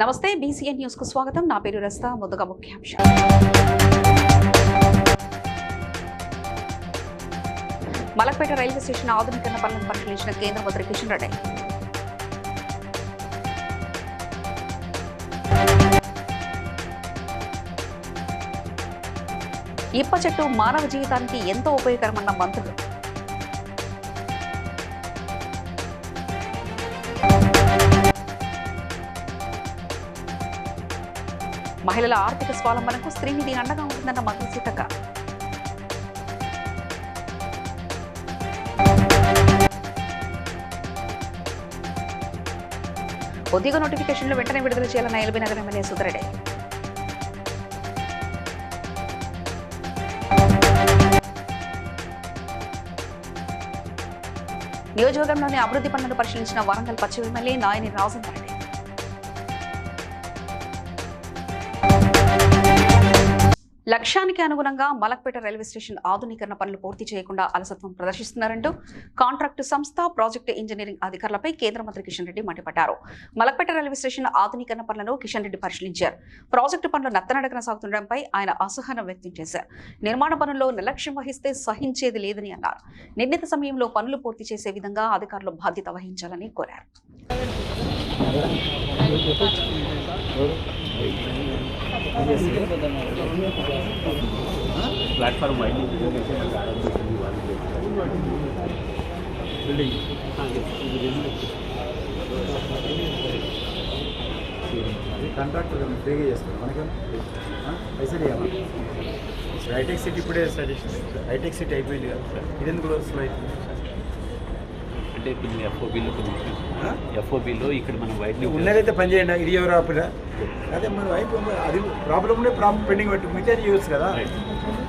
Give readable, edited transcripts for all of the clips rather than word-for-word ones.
నమస్తే BCN news కు స్వాగతం. నా పేరు రస్తా. ముందుగా ముఖ్యాంశాలు. మలక్పేట రైల్వే స్టేషన్ ఆధునీకరణ పనులను పరిశీలించిన కేంద్ర మంత్రి కిషన్ రెడ్డి. ఇప్ప చెట్టు మానవ జీవితానికి ఎంతో ఉపయోగకరమన్న మంత్రులు. మహిళల ఆర్థిక స్వావలంబనకు స్త్రీనిధి అండగా ఉంటుందన్న మంత్రి సీతక్క. ఉద్యోగ నోటిఫికేషన్లు వెంటనే విడుదల చేయాలన్న ఎల్బీ నగర్ ఎమ్మెల్యే సుధరెడ్డి. నియోజకవర్గంలోని అభివృద్ధి పనులను పరిశీలించిన వరంగల్ పశ్చిమ ఎమ్మెల్యే నాయని రాజేందర్ రెడ్డి. లక్ష్యానికి అనుగుణంగా మలక్పేట రైల్వే స్టేషన్ ఆధునీకరణ పనులు పూర్తి చేయకుండా అలసత్వం ప్రదర్శిస్తున్నారంటూ కాంట్రాక్టు సంస్థ ప్రాజెక్టు ఇంజనీరింగ్ అధికారులపై కేంద్ర మంత్రి కిషన్ రెడ్డి మండిపడ్డారు. మలక్పేట రైల్వే స్టేషన్ ఆధునీకరణ పనులను కిషన్ రెడ్డి పరిశీలించారు. ప్రాజెక్టు పనులు నత్తనడకన సాగుతుండటంపై ఆయన అసహనం వ్యక్తం చేశారు. నిర్మాణ పనుల్లో నిర్లక్ష్యం వహిస్తే సహించేది లేదని అన్నారు. నిర్ణీత సమయంలో పనులు పూర్తి చేసే విధంగా అధికారులు బాధ్యత వహించాలని కోరారు. प्लेटफॉर्म वाइडनिंग बिल्डिंग కాంట్రాక్టర్ ఫ్రీగా చేస్తారు మనకి పైసలు ఇవ్వాలి. హైటెక్ సిటీ ఇప్పుడే హైటెక్ సిటీ అయిపోయింది కదా, ఇది ఎందుకు స్లో అవుతుంది అంటే ఎఫ్ఓబీలో ఇక్కడ మనం వైడ్నింగ్ ఉన్నదైతే పని చేయండి. ఇది ఎవరు ఆపిరా అదే మన వైపు అది ప్రాబ్लम ने प्रॉब्लम पेंडिंग बैठ मुझे यूज़ करा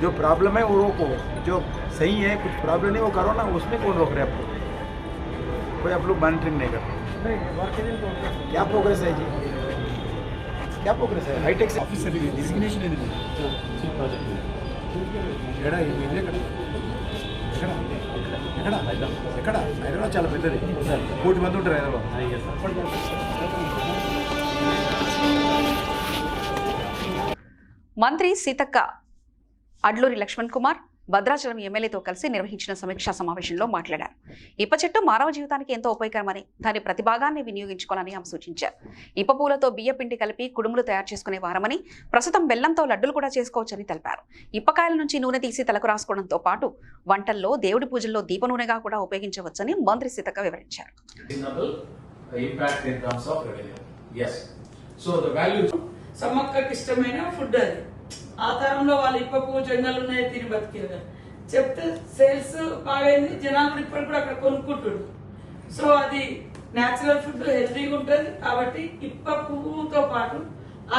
जो प्रॉब्लम है वो रोको, जो सही है कुछ प्रॉब्लम नहीं वो करो ना, उसमें कौन रोक रहे आपको? कोई आप लोग मॉनिटरिंग नहीं करते. क्या प्रोग्रेस है जी, क्या प्रोग्रेस है? हाईटेक ऑफिसर डिजिग्नेशन है ఎక్కడ హైదరాబాద్ చాలా పెద్దది, 1 కోటి మంది ఉంటారు హైదరాబాద్. మంత్రి సీతక్క అడ్లూరి లక్ష్మణ్ కుమార్ భద్రాచలం ఎమ్మెల్యేతో కలిసి నిర్వహించిన సమీక్షా సమావేశంలో మాట్లాడారు. ఇప్ప చెట్టు మానవ జీవితానికి ఎంతో ఉపయోగకరమని, దాని ప్రతిభాగాన్ని వినియోగించుకోవాలని ఆమె సూచించారు. ఇప్ప పూలతో బియ్య పిండి కలిపి కుడుములు తయారు చేసుకునే వారమని, ప్రస్తుతం బెల్లంతో లడ్డులు కూడా చేసుకోవచ్చని తెలిపారు. ఇప్పకాయల నుంచి నూనె తీసి తలకు రాసుకోవడంతో పాటు వంటల్లో దేవుడి పూజల్లో దీప నూనెగా కూడా ఉపయోగించవచ్చని మంత్రి సీతక్క వివరించారు. సమ్మక్కకి ఇష్టమైన ఫుడ్ అది. ఆ తరంలో వాళ్ళు ఇప్ప పువ్వు జంగలు ఉన్నాయి తిని బతికేది చెప్తే సేల్స్ బాగైంది. జనాలు ఇప్పటికి కూడా అక్కడ కొనుక్కుంటుండ్రు. సో అది న్యాచురల్ ఫుడ్, హెల్తీగా ఉంటుంది. కాబట్టి ఇప్ప పువ్వుతో పాటు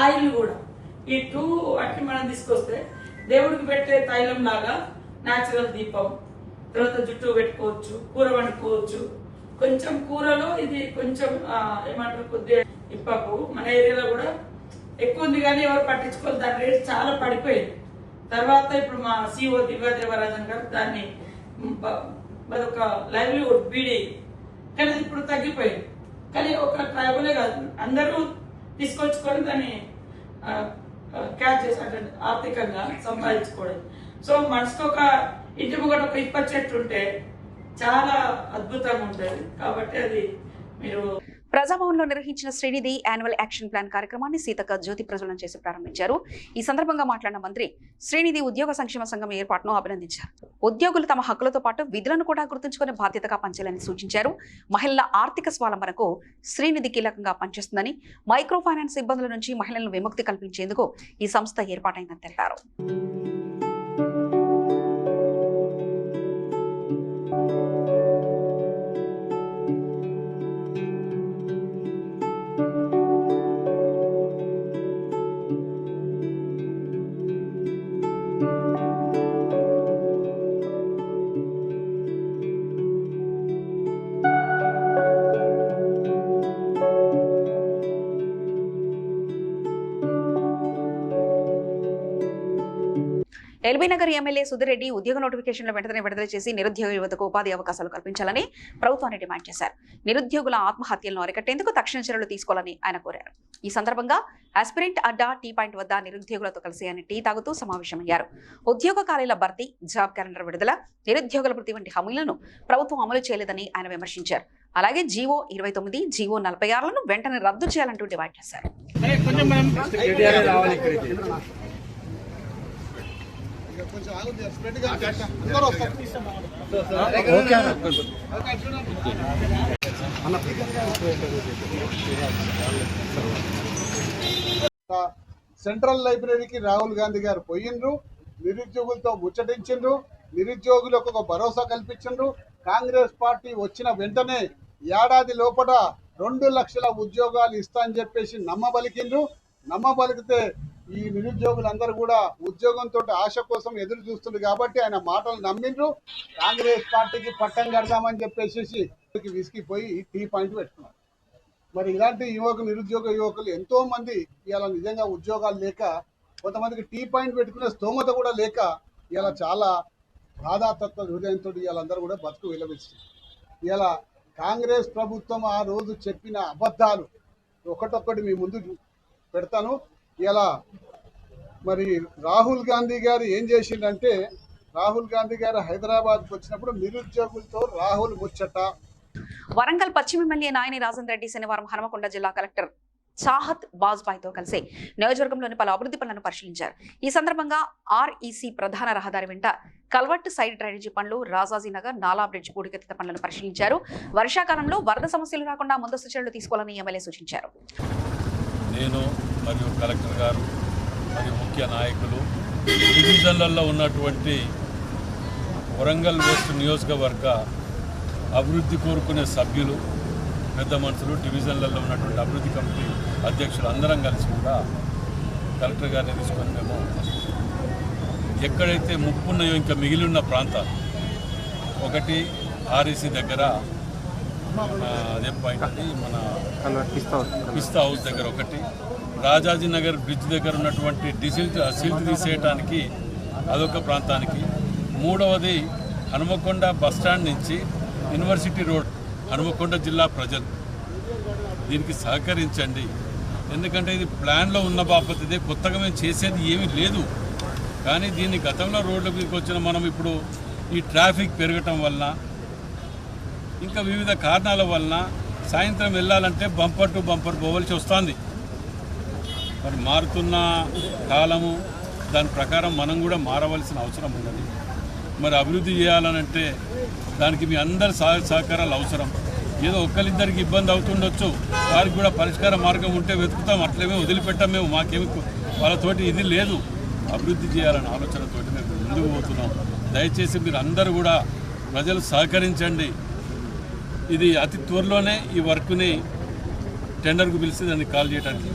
ఆయిల్ కూడా, ఈ 2 వాటిని మనం తీసుకొస్తే దేవుడికి పెట్టే తైలం లాగా న్యాచురల్ దీపం, తర్వాత జుట్టు పెట్టుకోవచ్చు, కూర వండుకోవచ్చు. కొంచెం కూరలో ఇది కొంచెం ఏమంటారు కొద్దిగా ఇప్ప పువ్వు మన ఏరియాలో కూడా ఎక్కువ ఉంది కానీ ఎవరు పట్టించుకోవాలి. దాని రేట్ చాలా పడిపోయింది. తర్వాత ఇప్పుడు మా సిఓ దివ్య దేవరాజన్ గారు దాన్ని ఒక లైవ్లీవుడ్ బీడీ కానీ ఇప్పుడు తగ్గిపోయింది. కానీ ఒక ట్రైబలే కాదు, అందరూ తీసుకొచ్చుకొని దాన్ని క్యాచ్ చేసి అంటే ఆర్థికంగా సంపాదించుకోవడం. సో మనసుకు ఒక ఇంటి ముంగట ఒక ఇప్ప చెట్టు ఉంటే చాలా అద్భుతంగా ఉంటుంది. కాబట్టి అది మీరు ప్రజాభవన్లో నిర్వహించిన శ్రీనిధి యాన్యువల్ యాక్షన్ ప్లాన్ కార్యక్రమాన్ని సీతక్క జ్యోతి ప్రజ్వలన చేసి ప్రారంభించారు. ఈ సందర్భంగా మాట్లాడిన మంత్రి శ్రీనిధి ఉద్యోగ సంక్షేమ సంఘం ఏర్పాటును అభినందించారు. ఉద్యోగులు తమ హక్కులతో పాటు విధులను కూడా గుర్తుంచుకునే బాధ్యతగా పనిచేయాలని సూచించారు. మహిళల ఆర్థిక స్వావలంబనకు శ్రీనిధి కీలకంగా పనిచేస్తుందని, మైక్రో ఫైనాన్స్ ఇబ్బందుల నుంచి మహిళలను విముక్తి కల్పించేందుకు ఈ సంస్థ ఏర్పాటైందని తెలిపారు. ఎల్బీ నగర్ ఎమ్మెల్యే సుధిరెడ్డి ఉద్యోగ నోటిఫికేషన్లు వెంటనే విడుదల చేసి నిరుద్యోగ యువతకు ఉపాధి అవకాశాలు కల్పించాలని ప్రభుత్వాన్ని డిమాండ్ చేశారు. నిరుద్యోగుల ఆత్మహత్యలను అరికట్టేందుకు తక్షణ చర్యలు తీసుకోవాలని ఆయన కోరారు. ఈ సందర్భంగా ఆస్పిరెంట్ అడ్డా టీ పాయింట్ వద్ద నిరుద్యోగులతో కలిసి ఆయన టీ తాగుతూ సమావేశమయ్యారు. ఉద్యోగ ఖాళీల భర్తీ, జాబ్ క్యాలెండర్ విడుదల, నిరుద్యోగుల వృత్తి వంటి హామీలను ప్రభుత్వం అమలు చేయలేదని ఆయన విమర్శించారు. అలాగే జీవో 29, జీవో 46లను వెంటనే రద్దు చేయాలంటూ డిమాండ్ చేశారు. సెంట్రల్ లైబ్రరీకి రాహుల్ గాంధీ గారు పోయిండ్రు, నిరుద్యోగులతో ముచ్చటించిండ్రు, నిరుద్యోగులకు ఒక భరోసా కల్పించిండ్రు. కాంగ్రెస్ పార్టీ వచ్చిన వెంటనే ఏడాది లోపల 2 లక్షల ఉద్యోగాలు ఇస్తా అని చెప్పేసి నమ్మబలికిండ్రు. నమ్మబలికితే ఈ నిరుద్యోగులందరూ కూడా ఉద్యోగంతో ఆశ కోసం ఎదురు చూస్తుంది కాబట్టి ఆయన మాటలు నమ్మిండ్రు. కాంగ్రెస్ పార్టీకి పట్టం కడదామని చెప్పేసి విసిగిపోయి టీ పాయింట్ పెట్టుకున్నారు. మరి ఇలాంటి నిరుద్యోగ యువకులు ఎంతో మంది ఇవాళ నిజంగా ఉద్యోగాలు లేక, కొంతమందికి టీ పాయింట్ పెట్టుకునే స్తోమత కూడా లేక ఇవాళ చాలా బాధాతత్వ హృదయంతో ఇవాళందరూ కూడా బతుకు విలవిస్తుంది. ఇవాళ కాంగ్రెస్ ప్రభుత్వం ఆ రోజు చెప్పిన అబద్ధాలు ఒకటొక్కటి మీ ముందు పెడతాను. ఇలా మరి రాహుల్ గాంధీ గారు ఏం చేసిండంటే, రాహుల్ గాంధీ గారు హైదరాబాద్కి వచ్చినప్పుడు నిరుద్యోగులతో రాహుల్ ముచ్చట. వరంగల్ పశ్చిమ ఎమ్మెల్యే నాయని రాజేంద్ర రెడ్డి శనివారం హనుమకొండ జిల్లా కలెక్టర్ చాహత్ బాజ్పాయ్తో కలిసి నియోజకవర్గంలోని పలు అభివృద్ధి పనులను పరిశీలించారు. ఈ సందర్భంగా ఆర్ఈసీ ప్రధాన రహదారి వెంట కల్వర్ట్ సైడ్ డ్రైనేజీ పనులు, రాజాజీనగర్ నాలా బ్రిడ్జ్ పూడికెత్తిత పనులను పరిశీలించారు. వర్షాకాలంలో వరద సమస్యలు రాకుండా ముందస్తు చర్యలు తీసుకోవాలని ఎమ్మెల్యే సూచించారు. నేను మరియు కలెక్టర్ గారు మరియు ముఖ్య నాయకులు డివిజన్లలో ఉన్నటువంటి వరంగల్ వెస్ట్ నియోజకవర్గ అభివృద్ధి కోరుకునే సభ్యులు, పెద్ద మనుషులు, డివిజన్లలో ఉన్నటువంటి అభివృద్ధి కమిటీ అధ్యక్షులు అందరం కలిసి కూడా కలెక్టర్ గారిని తీసుకొని మేము ఎక్కడైతే ముప్పు ఉన్నాయో ఇంకా మిగిలి ఉన్న ప్రాంతాలు, ఒకటి ఆర్ఈసీ దగ్గర అదేం పాయింట్ అది మన పిస్తా హౌస్ దగ్గర ఒకటి, రాజాజీ నగర్ బ్రిడ్జ్ దగ్గర ఉన్నటువంటి సిల్ట్ తీసేయటానికి అదొక ప్రాంతానికి, మూడవది హనుమకొండ బస్టాండ్ నుంచి యూనివర్సిటీ రోడ్, హనుమకొండ జిల్లా ప్రజలు దీనికి సహకరించండి. ఎందుకంటే ఇది ప్లాన్లో ఉన్న బాపతిదే, కొత్తగా మేము చేసేది ఏమీ లేదు. కానీ దీన్ని గతంలో రోడ్ల మీదకి వచ్చిన మనం ఇప్పుడు ఈ ట్రాఫిక్ పెరగటం వలన ఇంకా వివిధ కారణాల వలన సాయంత్రం వెళ్ళాలంటే బంపర్ టు బంపర్ పోవలసి వస్తుంది. మరి మారుతున్న కాలము దాని ప్రకారం మనం కూడా మారవలసిన అవసరం ఉన్నది. మరి అభివృద్ధి చేయాలనంటే దానికి మీ అందరి సహకారాలు అవసరం. ఏదో ఒక్కరిద్దరికి ఇబ్బంది అవుతుండొచ్చు, వారికి కూడా పరిష్కార మార్గం ఉంటే వెతుకుతాం, అట్లేమే వదిలిపెట్టాం. మేము మాకేమి వాళ్ళతోటి ఇది లేదు, అభివృద్ధి చేయాలనే ఆలోచనతో మేము ముందుకు పోతున్నాం. దయచేసి మీరు అందరూ కూడా ప్రజలు సహకరించండి. ఇది అతి త్వరలోనే ఈ వర్క్ని టెండర్కు పిలిచి దాన్ని కాల్ చేయడానికి.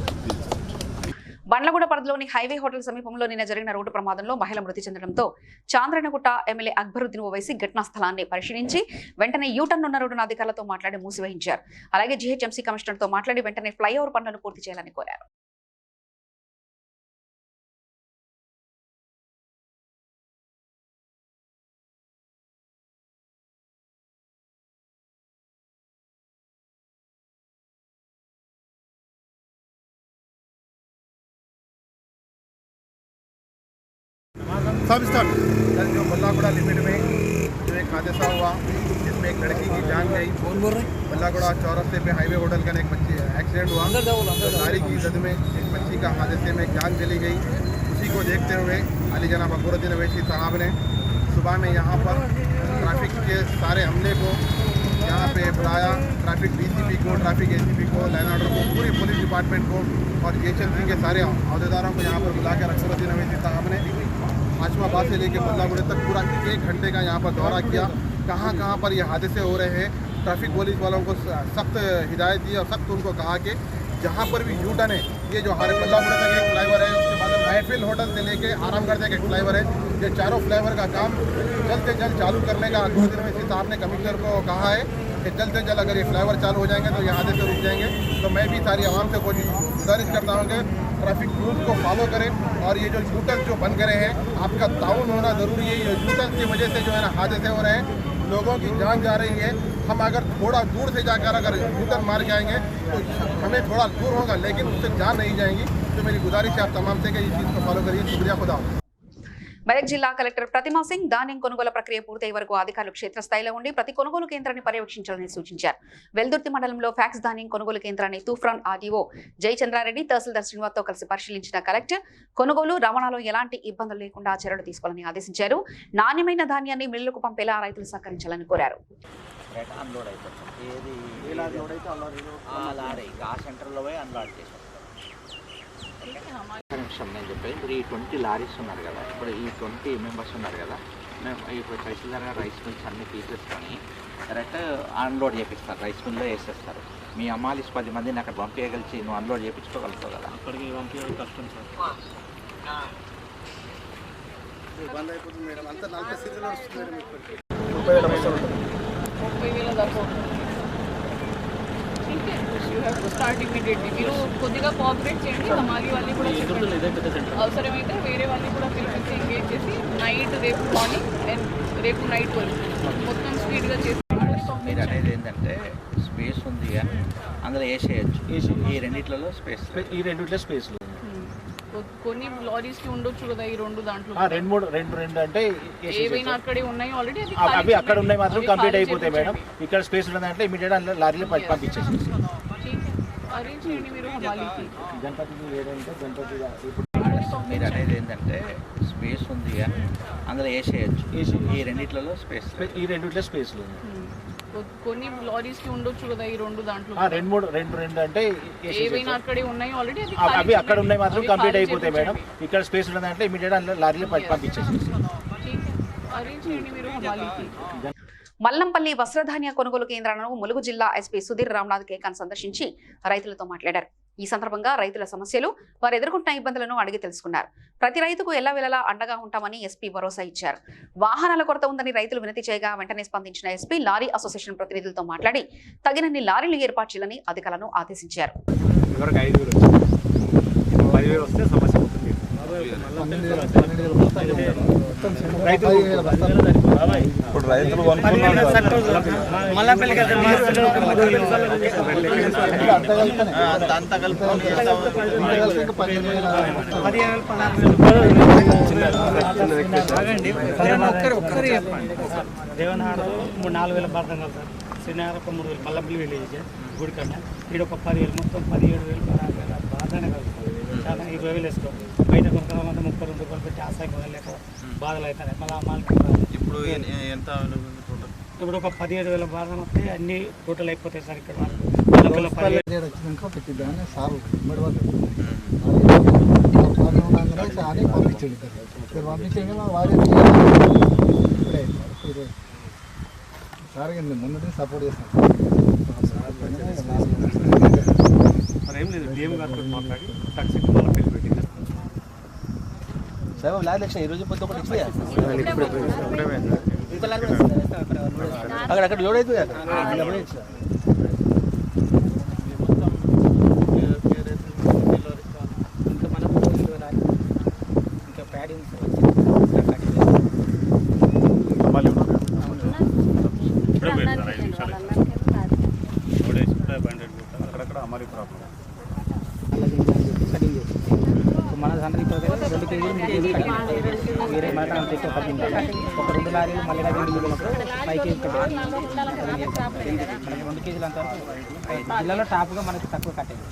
బండ్లగూడ పరిధిలోని హైవే హోటల్ సమీపంలో నిన్న జరిగిన రోడ్డు ప్రమాదంలో మహిళ మృతి చెందడంతో చాంద్రనగుట్ట ఎమ్మెల్యే అక్బరుద్దీన్ ఓవైసీ ఘటనా స్థలాన్ని పరిశీలించి వెంటనే యూటర్న్ ఉన్న రోడ్డును అధికారులతో మాట్లాడి మూసివేయించారు. అలాగే జీహెచ్ఎంసీ కమిషనర్తో మాట్లాడి వెంటనే ఫ్లైఓవర్ పనులను పూర్తి చేయాలని కోరారు. सब स्टार्ट। कल जो बल्लागुड़ा लिमिट में जो एक हादसा हुआ जिसमें एक लड़की की जान गई, बल्लागुड़ा चौरस्ते पे हाईवे होटल का एक बच्ची एक्सीडेंट हुआ, गाड़ी की जद में एक बच्ची का हादसे में जान चली गई। उसी को देखते हुए अली जनाब अकबरुद्दीन ओवैसी साहब ने सुबह में यहाँ पर ट्रैफिक के सारे अमले को यहाँ पे बुलाया, ट्रैफिक डीसीपी को, ट्रैफिक एसीपी को, लाइन ऑर्डर को, पूरी पुलिस डिपार्टमेंट को और जीएचएमसी के सारे अहदेदारों को यहाँ पर बुलाकर अकबरुद्दीन ओवैसी साहब ने आशमाबाद से लेकर बल्लागुड़े तक पूरा 1 घंटे का यहाँ पर दौरा किया। कहाँ कहाँ पर ये हादसे हो रहे हैं, ट्रैफिक पुलिस वालों को सख्त हिदायत दी और सख्त उनको कहा कि जहाँ पर भी यू टर्न है, ये जो हमारे बल्लागुड़े तक एक फ्लाईओवर है, उसके बाद महफिल होटल से लेके आरामगढ़ तक एक फ्लाईओवर है, ये चारों फ्लाईओवर का काम जल्द से जल्द चालू करने का अकबरुद्दीन ओवैसी साहब ने कमिश्नर को कहा है कि जल्द से जल्द अगर ये फ्लाईओवर चालू हो जाएंगे तो ये हादसे रुक जाएंगे। तो मैं भी सारी आवाम से गुजारिश करता हूँ कि ट्रैफिक रूल्स को फॉलो करें और ये जो यूटर्न जो बन करे हैं आपका ताउन होना ज़रूरी है। ये यूटर्न की वजह से जो है ना हादसे हो रहे हैं। लोगों की जान जा रही है। हम अगर थोड़ा दूर से जाकर अगर यूटर्न मार के आएंगे तो हमें थोड़ा दूर होगा, लेकिन उससे जान नहीं जाएंगी। तो मेरी गुजारिश है आप तमाम से कि इस चीज़ को फॉलो करिए। शुक्रिया, खुदा। మెదక్ జిల్లా కలెక్టర్ ప్రతిమా సింగ్ ధాన్యం కొనుగోలు ప్రక్రియ పూర్తయ్యే వరకు అధికారులు క్షేత్రస్థాయిలో ఉండి ప్రతి కొనుగోలు కేంద్రాన్ని పర్యవేక్షించాలని సూచించారు. వెల్దుర్తి మండలంలో ఫ్యాక్స్ ధాన్యం కొనుగోలు కేంద్రాన్ని తూఫ్రాన్ ఆర్డీఓ జయచంద్రారెడ్డి, తహసీల్దార్ శ్రీనివాస్తో కలిసి పరిశీలించిన కలెక్టర్ కొనుగోలు రవాణాలో ఎలాంటి ఇబ్బందులు లేకుండా చర్యలు తీసుకోవాలని ఆదేశించారు. నాణ్యమైన ధాన్యాన్ని మిల్లులకు పంపేలా రైతులు సహకరించాలని కోరారు. నేను చెప్పేది ఇప్పుడు ఈ 20 లారీస్ ఉన్నారు కదా, ఇప్పుడు ఈ 20 మెంబర్స్ ఉన్నారు కదా, మేము ఇప్పుడు తహసీల్దార్ గారు రైస్ మిల్స్ అన్ని తీసేసుకొని డైరెక్ట్ అన్లోడ్ చేపిస్తారు, రైస్ మిల్లో వేసేస్తారు. మీ అమ్మాలిస్ 10 మందిని అక్కడ పంపించగలిసి నువ్వు అన్లోడ్ చేయించుకోగలుగుతావు కదా. అక్కడికి పంపించడం కష్టం సార్. బంద్ అయిపోతుంది మేడం, అంతా 40 స్థితిలో వస్తుంది మేడం. 30,000 దాకా మీరు కొద్దిగా కోఆపరేట్ చేయండి. హమాలి వాళ్ళని కూడా అవసరమైతే వేరే వాళ్ళని కూడా పిలిపించి ఎంగేజ్ చేసి నైట్ రేపు మార్నింగ్ అండ్ రేపు నైట్ వరకు మొత్తం స్పీడ్గా చేసి మీరు అనేది ఏంటంటే స్పేస్ ఉంది అని అందులో వేసేయచ్చు. ఈ రెండిట్లలో స్పేస్, ఈ రెండిట్లో స్పేస్ కొన్ని లారీస్కి ఉండొచ్చు కదా ఈ రెండు దాంట్లో. రెండు అంటే ఏవైనా అక్కడే ఉన్నాయి ఆల్రెడీ, అవి అక్కడ ఉన్నాయి మాత్రం కంప్లీట్ అయిపోతాయి మేడం. ఇక్కడ స్పేస్ ఉన్నదంటే ఇమీడియట్ లారీలో పంపించేసి అరేంజ్ చేయండి మీరు హమాలీకి. మీరు అనేది ఏంటంటే స్పేస్ ఉంది అని అందులో వేసేయచ్చు. ఈ రెండిట్లలో స్పేస్, ఈ రెండిట్లో స్పేస్ కొన్ని లారీస్కి ఉండొచ్చు కదా ఈ రెండు దాంట్లో. రెండు అంటే ఏవైనా అక్కడే ఉన్నాయి ఆల్రెడీ, అవి అక్కడ ఉన్నాయి మాత్రం కంప్లీట్ అయిపోతాయి మేడం. ఇక్కడ స్పేస్ ఉన్నదంటే ఇమీడియట్ లారీలో పంపించేసి అరేంజ్ చేయండి మీరు హమాలీకి. మల్లంపల్లి వస్త్రధాన్య కొనుగోలు కేంద్రాలను ములుగు జిల్లా ఎస్పీ సుధీర్ రామ్నాథ్ కేకాన్ సందర్శించి రైతులతో మాట్లాడారు. ఈ సందర్భంగా రైతుల సమస్యలు, వారు ఎదుర్కొంటున్న ఇబ్బందులను అడిగి తెలుసుకున్నారు. ప్రతి రైతుకు ఎల్లవేళలా అండగా ఉంటామని ఎస్పీ భరోసా ఇచ్చారు. వాహనాల కొరత ఉందని రైతులు వినతి చేయగా వెంటనే స్పందించిన ఎస్పీ లారీ అసోసియేషన్ ప్రతినిధులతో మాట్లాడి తగినన్ని లారీలు ఏర్పాటు చేయాలని అధికారులను ఆదేశించారు. ఇప్పుడు రైతులు దేవనాడు 4,000 భారతం కదా సార్, శ్రీనగర్ 3,000, మల్లపల్లి విలేజ్ గుడి కన్నా ఇక్కడ ఒక 10,000, మొత్తం 17,000 బాధనే కలుగుతుంది. చాలా 20,000 వేసుకో బయట కొనుక్కోవాలంటే 32 రూపాయలు పెట్టి ఆశకి లేక బాధలు అవుతాయి. మళ్ళీ అమ్మాలకి ఇప్పుడు ఎంత ఇప్పుడు ఒక 17,000 భారతం వస్తే అన్ని టోటల్ అయిపోతాయి సార్. ఇక్కడ పెట్టిద్దామని సార్ అని పంపించండి. పంపించండి వారి సార్ ముందు సపోర్ట్ చేస్తాను. ఏం లేదు, డిఎం గారితో మాట్లాడి టాక్సీ పెళ్లి పెట్టి అక్కడ లోడ్ అవుతుంది కదా. ఇంకా ప్యాడింగ్ అక్కడక్కడ అమలు ప్రాబ్లం మన సందరి 2 కేజీలు 3 కేజీలు వేరే మాట ఎక్కువ కట్టింది. ఒక 2 లారీలు మళ్ళీ 5 కేజీలు కట్టాలి. 2 కేజీలు అంత జిల్లాలో టాప్గా మనకి తక్కువ కట్టేది.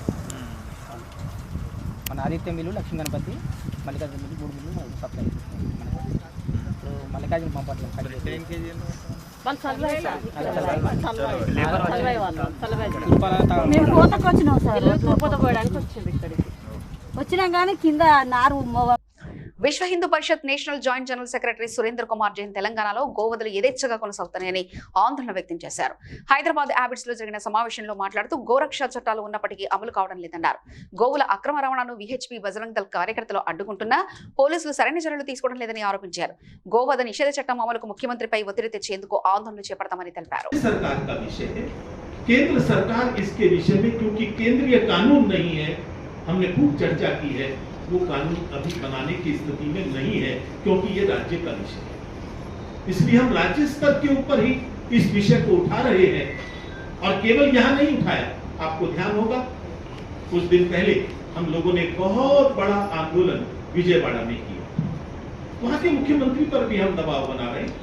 మన Aditya mill, Lakshmi Ganapathi, Mallikarjuna mill 3 mill supply. ఇప్పుడు మల్లికార్జున పంపట్లేదు వచ్చినా కానీ కింద నారు. Vishwa Hindu Parishad national joint general secretary Surendra Kumar Jain తెలంగాణలో గోవధులు యథేచ్ఛగా కొనసాగుతున్నాయని ఆందోళన వ్యక్తం చేశారు. హైదరాబాద్ హ్యాబిట్స్ లో జరిగిన సమావేశంలో మాట్లాడుతూ గోరక్ష చట్టాలు ఉన్నప్పటికీ అమలు కావడం లేదన్నారు. గోవుల అక్రమ రవాణాను విహెచ్పి బజరంగ్ దళ్ కార్యకర్తలు అడ్డుకుంటున్నా పోలీసులు సరైన చర్యలు తీసుకోవడం లేదని ఆరోపించారు. గోవధ నిషేధ చట్టం అమలుకు ముఖ్యమంత్రిపై ఒత్తిడి తెచ్చేందుకు ఆందోళనలు చేపడతామని తెలిపారు. केंद्र सरकार इसके विषय में क्योंकि केंद्रीय कानून नहीं है, हमने खूब चर्चा की है, वो कानून अभी बनाने की स्थिति में नहीं है क्योंकि ये राज्य का विषय है। इसलिए हम राज्य स्तर के ऊपर ही इस विषय को उठा रहे हैं। और केवल यहाँ नहीं उठाया, आपको ध्यान होगा कुछ दिन पहले हम लोगों ने बहुत बड़ा आंदोलन विजयवाड़ा में किया। वहां के मुख्यमंत्री पर भी हम दबाव बना रहे हैं,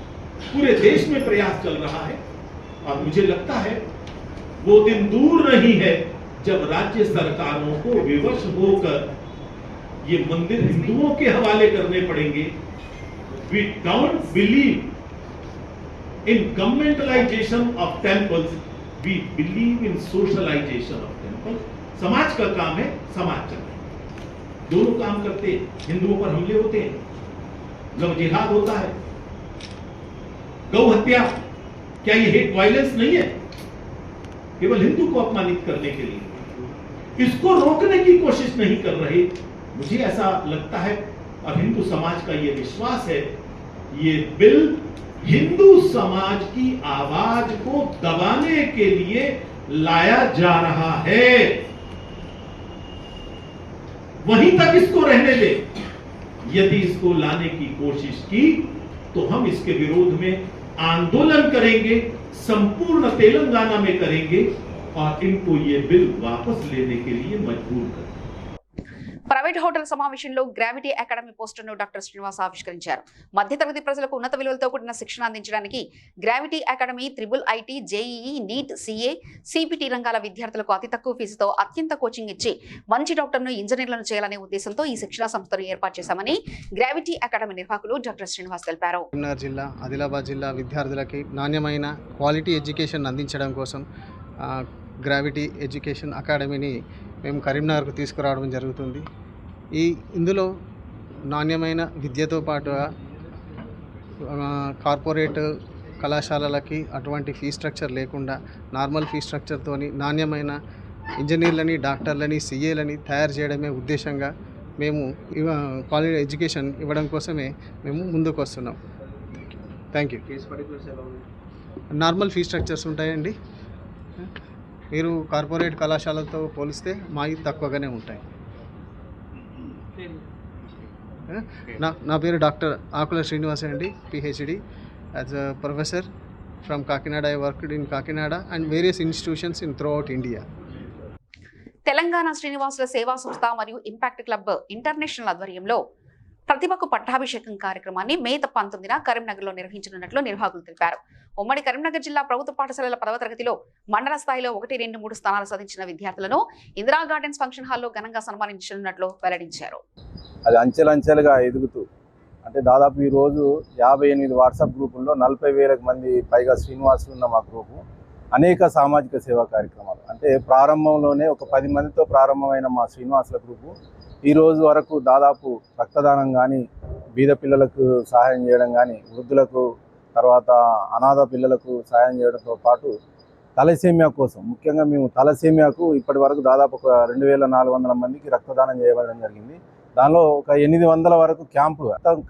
पूरे देश में प्रयास चल रहा है। और मुझे लगता है वो दिन दूर नहीं है जब राज्य सरकारों को विवश होकर ये मंदिर हिंदुओं के हवाले करने पड़ेंगे। We don't believe in governmentalization of temples. We believe in socialization of temples. समाज का काम है, समाज चलाए। दोनों काम करते हैं। हिंदुओं पर हमले होते हैं, लव जिहाद होता है, गौ हत्या, क्या ये हेट वायलेंस नहीं है? केवल हिंदू को अपमानित करने के लिए इसको रोकने की कोशिश नहीं कर रहे। मुझे ऐसा लगता है और हिंदू समाज का ये विश्वास है, ये बिल हिंदू समाज की आवाज को दबाने के लिए लाया जा रहा है। वहीं तक इसको रहने दे। यदि इसको लाने की कोशिश की तो हम इसके विरोध में आंदोलन करेंगे, संपूर्ण तेलंगाना में करेंगे और इनको ये बिल वापस लेने के लिए मजबूर करेंगे। ప్రైవేట్ హోటల్ సమావేశంలో గ్రావిటీ అకాడమీ పోస్టర్ను డాక్టర్ శ్రీనివాస్ ఆవిష్కరించారు. మధ్యతరగతి ప్రజలకు ఉన్నత విలువలతో కూడిన శిక్షణ అందించడానికి gravity academy IIIT, JEE, NEET, CA, CPT రంగాల విద్యార్థులకు అతి తక్కువ ఫీజుతో అత్యంత కోచింగ్ ఇచ్చి మంచి డాక్టర్ను, ఇంజనీర్లను చేయాలనే ఉద్దేశంతో ఈ శిక్షణా సంస్థను ఏర్పాటు చేశామని గ్రావిటీ అకాడమీ నిర్వాహకులు డాక్టర్ శ్రీనివాస్ తెలిపారు. కరీంనగర్ జిల్లా, ఆదిలాబాద్ జిల్లా విద్యార్థులకి నాణ్యమైన క్వాలిటీ ఎడ్యుకేషన్ అందించడం కోసం గ్రావిటీ ఎడ్యుకేషన్ అకాడమీని మేము కరీంనగర్కు తీసుకురావడం జరుగుతుంది. ఇందులో నాణ్యమైన విద్యతో పాటుగా కార్పొరేట్ కళాశాలలకి అటువంటి ఫీ స్ట్రక్చర్ లేకుండా నార్మల్ ఫీ స్ట్రక్చర్తోని నాణ్యమైన ఇంజనీర్లని, డాక్టర్లని, CAలని తయారు చేయడమే ఉద్దేశంగా మేము క్వాలిటీ ఎడ్యుకేషన్ ఇవ్వడం కోసమే మేము ముందుకు వస్తున్నాం. Thank you. Normal fee structures ఉంటాయండి. మీరు కార్పొరేట్ కళాశాలతో పోలిస్తే మావి తక్కువగానే ఉంటాయి. నా పేరు డాక్టర్ ఆకుల శ్రీనివాస్ అండి, PhD as a professor from Kakinada. I worked in Kakinada and various institutions in throughout India. Telangana శ్రీనివాసుల సేవా సంస్థ మరియు ఇంపాక్ట్ క్లబ్ ఇంటర్నేషనల్ ఆధ్వర్యంలో ప్రతిభకు పట్టాభిషేకం కార్యక్రమాన్ని మే 19న కరీంనగర్లో నిర్వహించనున్నట్లు నిర్వాహకులు తెలిపారు. ఉమ్మడి కరీంనగర్ జిల్లా ప్రభుత్వ పాఠశాలల 10వ తరగతిలో మండల స్థాయిలో 1, 2, 3 స్థానాలు సాధించిన విద్యార్థులను ఇందిరా గార్డెన్స్ ఫంక్షన్ హాల్లో ఘనంగా సన్మానించనున్నట్లు వెల్లడించారు. అది అంచెలంచెలుగా ఎదుగుతూ అంటే దాదాపు ఈరోజు 58 వాట్సాప్ గ్రూపుల్లో 40,000 మంది పైగా శ్రీనివాసులు ఉన్న మా గ్రూపు అనేక సామాజిక సేవా కార్యక్రమాలు అంటే ప్రారంభంలోనే ఒక 10 మందితో ప్రారంభమైన మా శ్రీనివాసుల గ్రూపు ఈరోజు వరకు దాదాపు రక్తదానం కానీ, బీద పిల్లలకు సహాయం చేయడం కానీ, వృద్ధులకు, తర్వాత అనాథ పిల్లలకు సహాయం చేయడంతో పాటు తలసేమియా కోసం ముఖ్యంగా మేము తలసేమియాకు ఇప్పటి వరకు దాదాపు ఒక 2,400 మందికి రక్తదానం చేయడం జరిగింది. దానిలో ఒక 800 వరకు క్యాంపు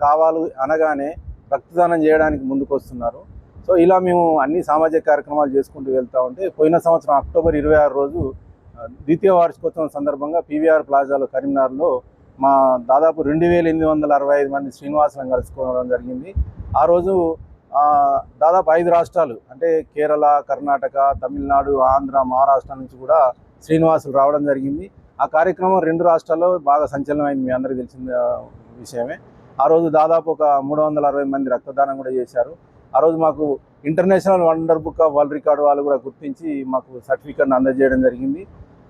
కావాలి అనగానే రక్తదానం చేయడానికి ముందుకు వస్తున్నారు. సో ఇలా మేము అన్ని సామాజిక కార్యక్రమాలు చేసుకుంటూ వెళ్తూ ఉంటే పోయిన సంవత్సరం అక్టోబర్ 26 రోజు ద్వితీయ వార్షికోత్సవం సందర్భంగా PVR ప్లాజాలో కరీంనగర్లో మా దాదాపు 2,865 మంది శ్రీనివాసులను కలుసుకోవడం జరిగింది. ఆ రోజు దాదాపు 5 రాష్ట్రాలు అంటే కేరళ, కర్ణాటక, తమిళనాడు, ఆంధ్ర, మహారాష్ట్ర నుంచి కూడా శ్రీనివాసులు రావడం జరిగింది. ఆ కార్యక్రమం 2 రాష్ట్రాల్లో బాగా సంచలనమైంది, మీ అందరికీ తెలిసిన విషయమే. ఆ రోజు దాదాపు ఒక 360 మంది రక్తదానం కూడా చేశారు. ఆ రోజు మాకు international wonder book of world record వాళ్ళు కూడా గుర్తించి మాకు సర్టిఫికెట్ను అందజేయడం జరిగింది.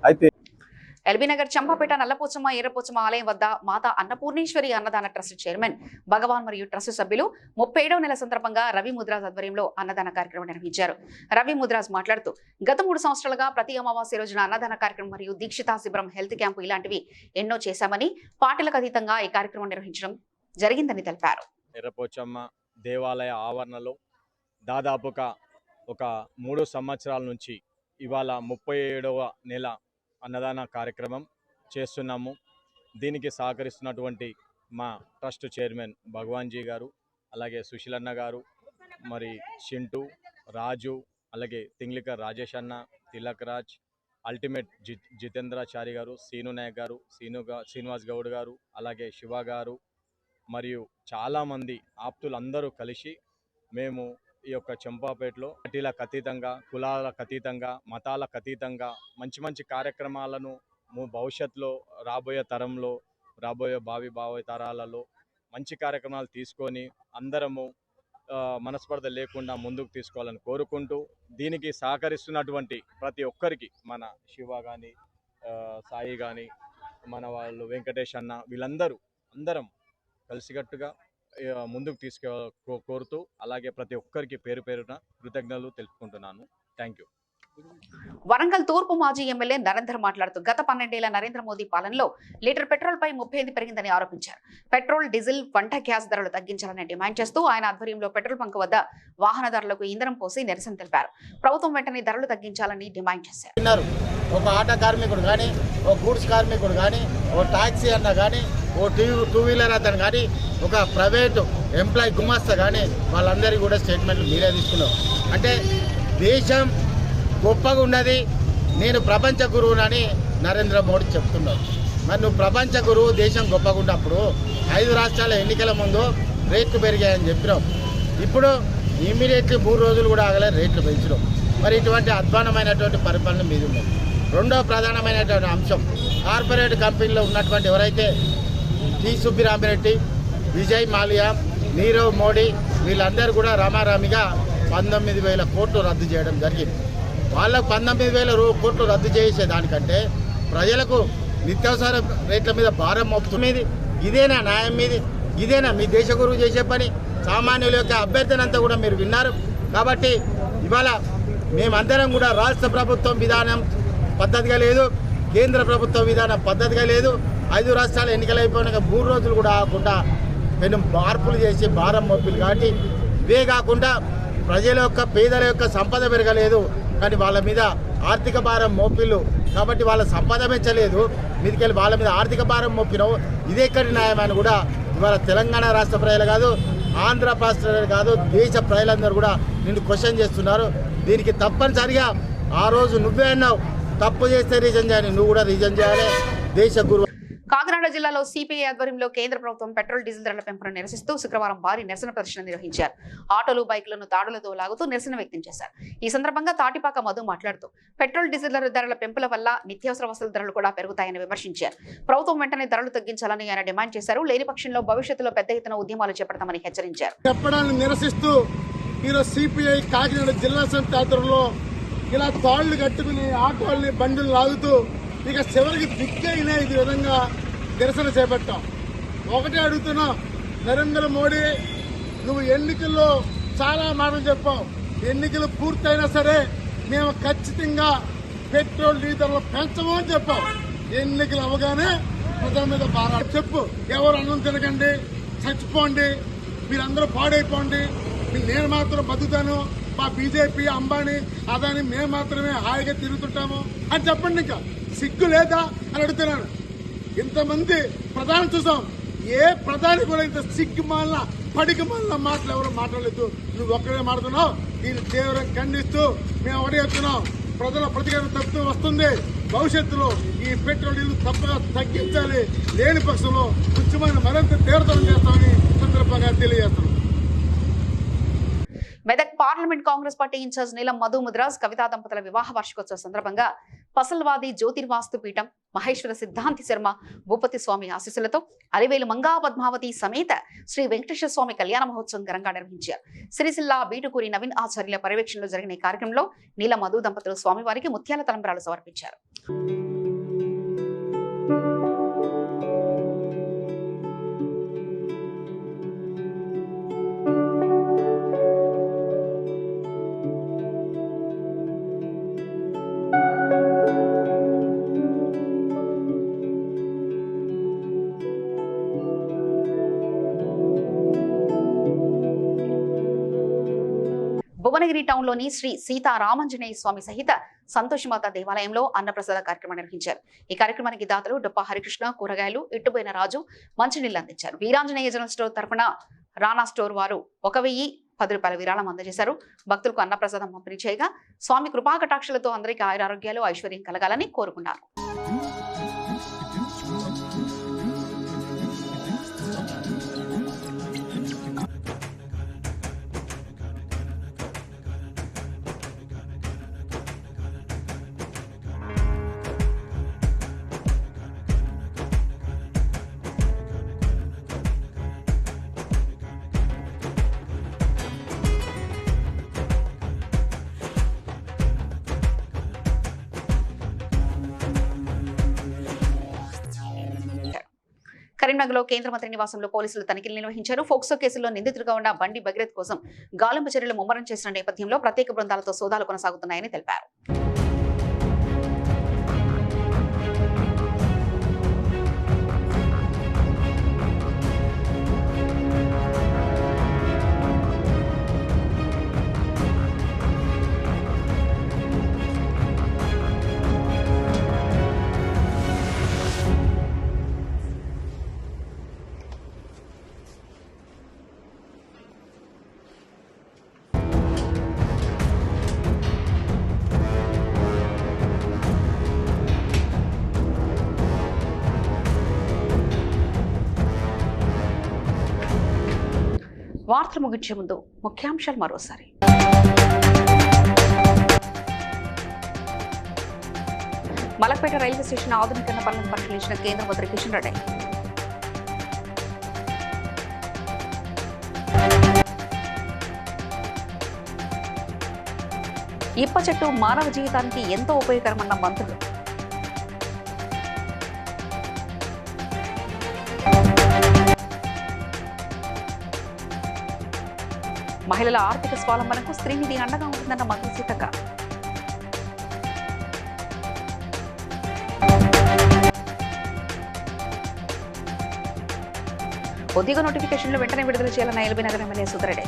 అయితే ఎల్బీనగర్ చంపాపేట నల్లపోచమ్మ ఎర్రపోచమ్మ ఆలయం వద్ద మాతా అన్నపూర్ణేశ్వరి అన్నదాన ట్రస్ట్ చైర్మన్ భగవాన్ మరియు ట్రస్ట్ సభ్యులు 37వ నెల సందర్భంగా రవి ముద్రాజ్ ఆధ్వర్యంలో అన్నదాన కార్యక్రమం నిర్వహించారు. రవి ముద్రాజ్ మాట్లాడుతూ గత 3 సంవత్సరాలుగా ప్రతి అమావాస్య రోజున అన్నదాన కార్యక్రమం మరియు దీక్షితా శిబిరం, హెల్త్ క్యాంపు ఇలాంటివి ఎన్నో చేశామని, పార్టీలకు అతీతంగా ఈ కార్యక్రమం నిర్వహించడం జరిగిందని తెలిపారు. ఎర్రపోచమ్మ దేవాలయ ఆవరణలో దాదాపుగా ఒక 3 సంవత్సరాల నుంచి ఇవాళ 37వ నెల అన్నదాన కార్యక్రమం చేస్తున్నాము. దీనికి సహకరిస్తున్నటువంటి మా ట్రస్ట్ చైర్మన్ భగవాన్జీ గారు, అలాగే సుశీలన్న గారు, మరి చింటూ, రాజు, అలాగే తింగ్లికర్ రాజేష్ అన్న, తిలక్ రాజ్, అల్టిమేట్ జితేంద్రాచారి గారు, సీను నాయక్ గారు, శ్రీనివాస్ గౌడ్ గారు, అలాగే శివ గారు మరియు చాలామంది ఆప్తులందరూ కలిసి మేము ఈ యొక్క చంపాపేటలో పార్టీలకు అతీతంగా, కులాలకు అతీతంగా, మతాలకు అతీతంగా మంచి మంచి కార్యక్రమాలను భవిష్యత్తులో రాబోయే తరంలో, రాబోయే భావి తరాలలో మంచి కార్యక్రమాలు తీసుకొని అందరము మనస్పర్ధ లేకుండా ముందుకు తీసుకోవాలని కోరుకుంటూ, దీనికి సహకరిస్తున్నటువంటి ప్రతి ఒక్కరికి, మన శివ కానీ, సాయి కానీ, మన వాళ్ళు వెంకటేష్ అన్న, అందరం కలిసికట్టుగా ముందుకు కోరుతూ, అలాగే ప్రతి ఒక్కరికి పేరు పేరున కృతజ్ఞతలు తెలుపుకుంటున్నాను. Thank you. వరంగల్ తూర్పు మాజీ ఎమ్మెల్యే నరేందర్ మాట్లాడుతూ గత 12 ఏళ్ల నరేంద్ర మోదీ పాలనలో లీటర్ పెట్రోల్ పై 38 పెరిగిందని ఆరోపించారు. పెట్రోల్, డీజిల్, వంట గ్యాస్ ధరలు తగ్గించాలని డిమాండ్ చేస్తూ ఆయన ఆధ్వర్యంలో పెట్రోల్ బంక్ వద్ద వాహనదారులకు ఇంధనం పోసి నిరసన తెలిపారు. ప్రభుత్వం వెంటనే ధరలు తగ్గించాలని డిమాండ్ చేశారు. ఒక ఆటో కార్మికుడు కానీ, ఒక గూడ్స్ కార్మికుడు కానీ, ఓ టాక్సీ అన్న కానీ, ఓ టూ వీలర్ అతను కానీ, ఒక ప్రైవేటు ఎంప్లాయీ గుమాస్తా కానీ, వాళ్ళందరికీ కూడా స్టేట్మెంట్లు మీరే తీసుకున్నారు. అంటే దేశం గొప్పగా ఉన్నది, నేను ప్రపంచ గురువునని నరేంద్ర మోడీ చెప్తున్నారు. మరి నువ్వు ప్రపంచ గురువు, దేశం గొప్పగా ఉన్నప్పుడు 5 రాష్ట్రాల ఎన్నికల ముందు రేట్లు పెరిగాయని చెప్పినావు. ఇప్పుడు ఇమీడియట్లీ 3 రోజులు కూడా ఆగలే రేట్లు పెంచడం. మరి ఇటువంటి అధ్వానమైనటువంటి పరిపాలన మీద ఉన్నది. రెండో ప్రధానమైనటువంటి అంశం, కార్పొరేట్ కంపెనీలో ఉన్నటువంటి ఎవరైతే టి సుబ్బిరామిరెడ్డి, విజయ్ మాల్యా, నీరవ్ మోడీ వీళ్ళందరూ కూడా రామారామిగా 19,000 కోట్లు రద్దు చేయడం జరిగింది. వాళ్ళకు 19,000 కోట్లు రద్దు చేసేదానికంటే ప్రజలకు నిత్యావసర రేట్ల మీద భారం మోపుతున్నది. ఇదేనా న్యాయం? మీది ఇదేనా మీ దేశ గురువు చేసే పని? సామాన్యుల యొక్క అభ్యర్థనంతా కూడా మీరు విన్నారు. కాబట్టి ఇవాళ మేమందరం కూడా రాష్ట్ర ప్రభుత్వం విధానం పద్ధతిగా లేదు, కేంద్ర ప్రభుత్వ విధానం పద్ధతిగా లేదు. 5 రాష్ట్రాల ఎన్నికలు అయిపోయినాక 3 రోజులు కూడా ఆగకుండా మేము మార్పులు చేసి భారం మోపులు. కాబట్టి ఇవే కాకుండా ప్రజల యొక్క, పేదల యొక్క సంపద పెరగలేదు, కానీ వాళ్ళ మీద ఆర్థిక భారం మోపిళ్ళు. కాబట్టి వాళ్ళ సంపద పెంచలేదు, మీదికెళ్ళి వాళ్ళ మీద ఆర్థిక భారం మోపినావు. ఇదెక్కడి న్యాయమని కూడా ఇవాళ తెలంగాణ రాష్ట్ర ప్రజలు కాదు, ఆంధ్ర ప్రజలు కాదు, దేశ ప్రజలందరూ కూడా నిన్ను క్వశ్చన్ చేస్తున్నారు. దీనికి తప్పనిసరిగా ఆ రోజు నువ్వే అన్నావు, తప్పు చేస్తే రీజన్ చేయాలి, నువ్వు కూడా రీజన్ చేయాలి. దేశ గురువు. కాకినాడ జిల్లాలో సిపిఐ ఆధ్వర్యంలో కేంద్ర ప్రభుత్వం పెట్రోల్, డీజిల్ ధరల పెంపును నిరసిస్తూ శుక్రవారం భారీ నిరసన ప్రదర్శన నిర్వహించారు. ఆటోలు, బైకులను తాడులతో లాగుతూ నిరసన వ్యక్తం చేశారు. ఈ సందర్భంగా తాటిపాక మధు మాట్లాడుతూ పెట్రోల్, డీజిల్ ధరల పెంపుల వల్ల నిత్యావసర వస్తువుల ధరలు కూడా పెరుగుతాయని విమర్శించారు. ప్రభుత్వం వెంటనే ధరలు తగ్గించాలని ఆయన డిమాండ్ చేశారు. లేని పక్షంలో భవిష్యత్తులో పెద్ద ఎత్తున ఉద్యమాలు చేపడతామని హెచ్చరించారు. చెప్పడాన్ని నిరసిస్తూ ఈరోజు సిపిఐ కాకినాడ జిల్లా సమితి ఆధ్వర్యంలో ఇలా తాళ్లు కట్టుకుని ఆటోల్ని, బండులు లాగుతూ ఇక చివరికి దిక్కైనా ఇది విధంగా నిరసన చేపట్టాం. ఒకటే అడుగుతున్నాం, నరేంద్ర మోడీ నువ్వు ఎన్నికల్లో చాలా మాటలు చెప్పావు. ఎన్నికలు పూర్తయినా సరే మేము ఖచ్చితంగా పెట్రోల్, డీజిల్ పెంచము అని చెప్పావు. ఎన్నికలు అవగానే ప్రజల మీద భారాలు చెప్పు. ఎవరు అన్నం తినకండి, చచ్చిపోండి, మీరందరూ పాడైపోండి, నేను మాత్రం బతుకుతాను, మా బీజేపీ, అంబానీ, అదాని మేము మాత్రమే హాయిగా తిరుగుతుంటాము అని చెప్పండి. ఇంకా సిగ్గు లేదా అని అడుగుతున్నాను. ఇంతమంది ప్రధాని చూసాం, ఏ ప్రధాని కూడా ఇంత సిగ్గుమాలిన, పడికమాలిన మాటలు ఎవరు మాట్లాడలేదు. నువ్వు ఒక్కడే మాట్లాడుతున్నావు. దీన్ని తీవ్రంగా ఖండిస్తూ మేము ఒకటే చెప్తున్నాం, ప్రజల ప్రతిఘటన తప్పుతూ వస్తుంది. భవిష్యత్తులో ఈ పెట్రోల్, డీజిల్ తప్పగా తగ్గించాలి. లేని పక్షంలో ఉద్యమాన్ని మరింత తీవ్రతరం చేస్తామని సందర్భంగా తెలియజేస్తున్నాం. Medak parliament Congress party incharge Neelam Madhu Mudiraj కవితా దంపతుల వివాహ వార్షికోత్సవ సందర్భంగా పసల్వాది జ్యోతిర్వాస్తు పీఠం మహేశ్వర సిద్ధాంతి శర్మ భూపతి స్వామి ఆశీస్సులతో అలివేలు మంగా పద్మావతి సమేత శ్రీ వెంకటేశ్వర స్వామి కళ్యాణ మహోత్సవం ఘనంగా నిర్వహించారు. సిరిసిల్ల బీటుకూరి నవీన్ ఆచార్యుల పర్యవేక్షణలో జరిగిన ఈ కార్యక్రమంలో నీలం మధు దంపతులు స్వామివారికి ముత్యాల తలంబ్రాలు సమర్పించారు. భువనగిరి టౌన్లోని శ్రీ సీతారామాంజనేయ స్వామి సహిత సంతోషమాత దేవాలయంలో అన్నప్రసాద కార్యక్రమం నిర్వహించారు. ఈ కార్యక్రమానికి దాతలు డొప్ప హరికృష్ణ కూరగాయలు, ఇట్టుబోయిన రాజు మంచినీళ్లు అందించారు. వీరాంజనేయ జనరల్ స్టోర్ తరఫున రానా స్టోర్ వారు 1010 రూపాయల విరాళం అందజేశారు. భక్తులకు అన్నప్రసాదం పంపిణీ చేయగా స్వామి కృపాకటాక్షలతో అందరికీ ఆయురారోగ్యాలు, ఐశ్వర్యం కలగాలని కోరుకున్నారు. కరీంనగర్లో కేంద్ర మంత్రి నివాసంలో పోలీసులు తనిఖీలు నిర్వహించారు. ఫోక్సో కేసులో నిందితుడిగా ఉన్న బండి భగీరథ్ కోసం గాలింపు చర్యలు ముమ్మరం చేసిన నేపథ్యంలో ప్రత్యేక బృందాలతో సోదాలు కొనసాగుతున్నాయని తెలిపారు. వార్తలు ముగించే ముందు ముఖ్యాంశాలు మరోసారి. మలక్పేట రైల్వే స్టేషన్ ఆధునీకరణ పనులను పరిశీలించిన కేంద్ర మంత్రి కిషన్ రెడ్డి. ఇప్ప చెట్టు మానవ జీవితానికి ఎంతో ఉపయోగకరమన్న మంత్రులు. మహిళల ఆర్థిక స్వావలంబనకు స్త్రీనిధి అండగా ఉంటుందన్న మంత్రి సీతక్క. ఉద్యోగ నోటిఫికేషన్లు వెంటనే విడుదల చేయాలన్న ఎల్బీ నగర్ ఎమ్మెల్యే సుధరెడ్డి.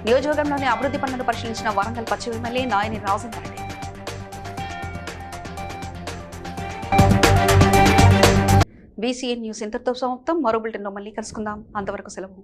నియోజకవర్గంలోని అభివృద్ధి పనులను పరిశీలించిన వరంగల్ పశ్చిమ MLA Nayani Rajender Reddy. BCN news ఇంతటితో సమాప్తం. మరో బులెటిన్లో మళ్ళీ కలుసుకుందాం. అంతవరకు సెలవు.